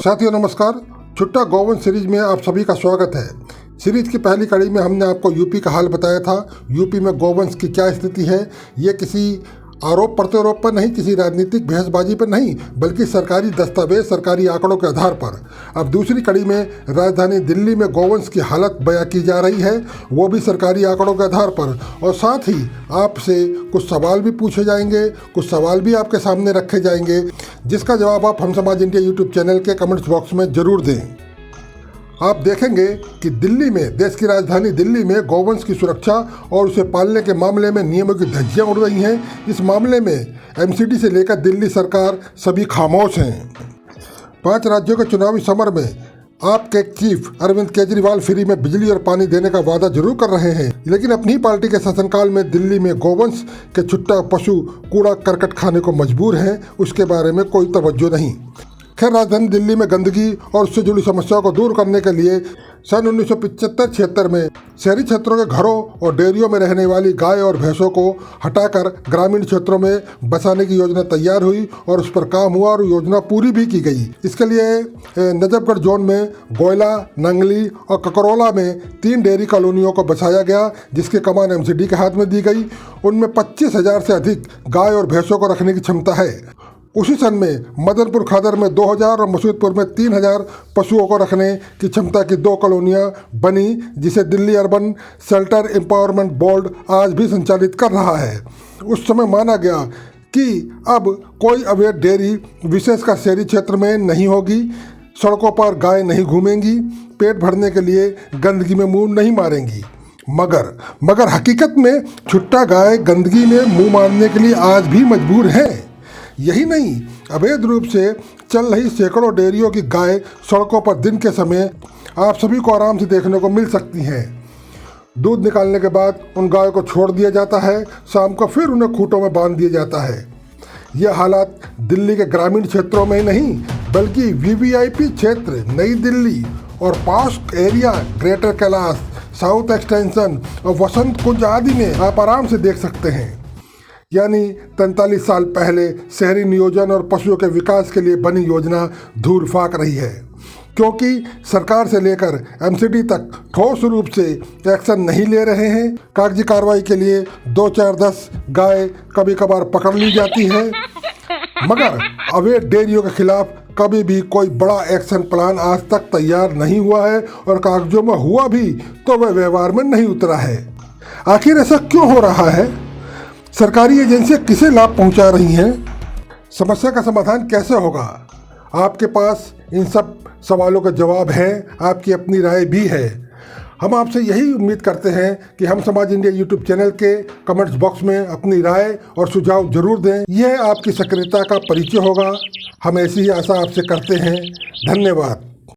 साथियों नमस्कार। छुट्टा गौवंश सीरीज में आप सभी का स्वागत है। सीरीज की पहली कड़ी में हमने आपको यूपी का हाल बताया था। यूपी में गौवंश की क्या स्थिति है, ये किसी आरोप प्रत्यारोप पर नहीं, किसी राजनीतिक बहसबाजी पर नहीं, बल्कि सरकारी दस्तावेज, सरकारी आंकड़ों के आधार पर। अब दूसरी कड़ी में राजधानी दिल्ली में गौवंश की हालत बयां की जा रही है, वो भी सरकारी आंकड़ों के आधार पर। और साथ ही आपसे कुछ सवाल भी पूछे जाएंगे, कुछ सवाल भी आपके सामने रखे जाएंगे, जिसका जवाब आप हम समाज इंडिया यूट्यूब चैनल के कमेंट्स बॉक्स में जरूर दें। आप देखेंगे कि दिल्ली में, देश की राजधानी दिल्ली में गौवंश की सुरक्षा और उसे पालने के मामले में नियमों की धज्जियां उड़ रही हैं। इस मामले में एमसीडी से लेकर दिल्ली सरकार सभी खामोश हैं। 5 राज्यों के चुनावी समर में आपके चीफ अरविंद केजरीवाल फ्री में बिजली और पानी देने का वादा जरूर कर रहे हैं, लेकिन अपनी ही पार्टी के शासनकाल में दिल्ली में गौवंश के छुट्टा पशु कूड़ा करकट खाने को मजबूर हैं, उसके बारे में कोई तवज्जो नहीं। खैर, राजधानी दिल्ली में गंदगी और उससे जुड़ी समस्याओं को दूर करने के लिए सन 1975-76 में शहरी क्षेत्रों के घरों और डेयरियों में रहने वाली गाय और भैंसों को हटाकर ग्रामीण क्षेत्रों में बसाने की योजना तैयार हुई और उस पर काम हुआ और योजना पूरी भी की गई। इसके लिए नजफगढ़ जोन में गोयला, नंगली और ककरौला में 3 डेयरी कॉलोनियों को बसाया गया, जिसकी कमान एमसीडी के हाथ में दी गई। उनमें 25,000 से अधिक गाय और भैंसों को रखने की क्षमता है। उसी सन में मदनपुर खादर में 2,000 और मसूदपुर में 3,000 पशुओं को रखने की क्षमता की 2 कॉलोनियाँ बनी, जिसे Delhi urban shelter empowerment board आज भी संचालित कर रहा है। उस समय माना गया कि अब कोई अवैध डेयरी, विशेषकर शहरी क्षेत्र में नहीं होगी, सड़कों पर गाय नहीं घूमेंगी, पेट भरने के लिए गंदगी में मुँह नहीं मारेंगी। मगर हकीकत में छुट्टा गाय गंदगी में मुँह मारने के लिए आज भी मजबूर हैं। यही नहीं, अवैध रूप से चल रही सैकड़ों डेयरियों की गाय सड़कों पर दिन के समय आप सभी को आराम से देखने को मिल सकती हैं। दूध निकालने के बाद उन गायों को छोड़ दिया जाता है, शाम को फिर उन्हें खूंटों में बांध दिया जाता है। यह हालात दिल्ली के ग्रामीण क्षेत्रों में नहीं, बल्कि वीवीआईपी क्षेत्र, नई दिल्ली और posh area, greater Kailash, south extension और वसंत कुंज आदि में आप आराम से देख सकते हैं। यानी 43 साल पहले शहरी नियोजन और पशुओं के विकास के लिए बनी योजना धूल फाक रही है, क्योंकि सरकार से लेकर एमसीडी तक ठोस रूप से एक्शन नहीं ले रहे हैं। कागजी कार्रवाई के लिए 2-4-10 गाय कभी कभार पकड़ ली जाती है, मगर अवैध डेयरियों के खिलाफ कभी भी कोई बड़ा एक्शन प्लान आज तक तैयार नहीं हुआ है, और कागजों में हुआ भी तो वह व्यवहार में नहीं उतरा है। आखिर ऐसा क्यों हो रहा है? सरकारी एजेंसियां किसे लाभ पहुंचा रही हैं? समस्या का समाधान कैसे होगा? आपके पास इन सब सवालों का जवाब है, आपकी अपनी राय भी है। हम आपसे यही उम्मीद करते हैं कि हम समाज इंडिया यूट्यूब चैनल के कमेंट्स बॉक्स में अपनी राय और सुझाव जरूर दें। यह आपकी सक्रियता का परिचय होगा। हम ऐसी ही आशा आपसे करते हैं। धन्यवाद।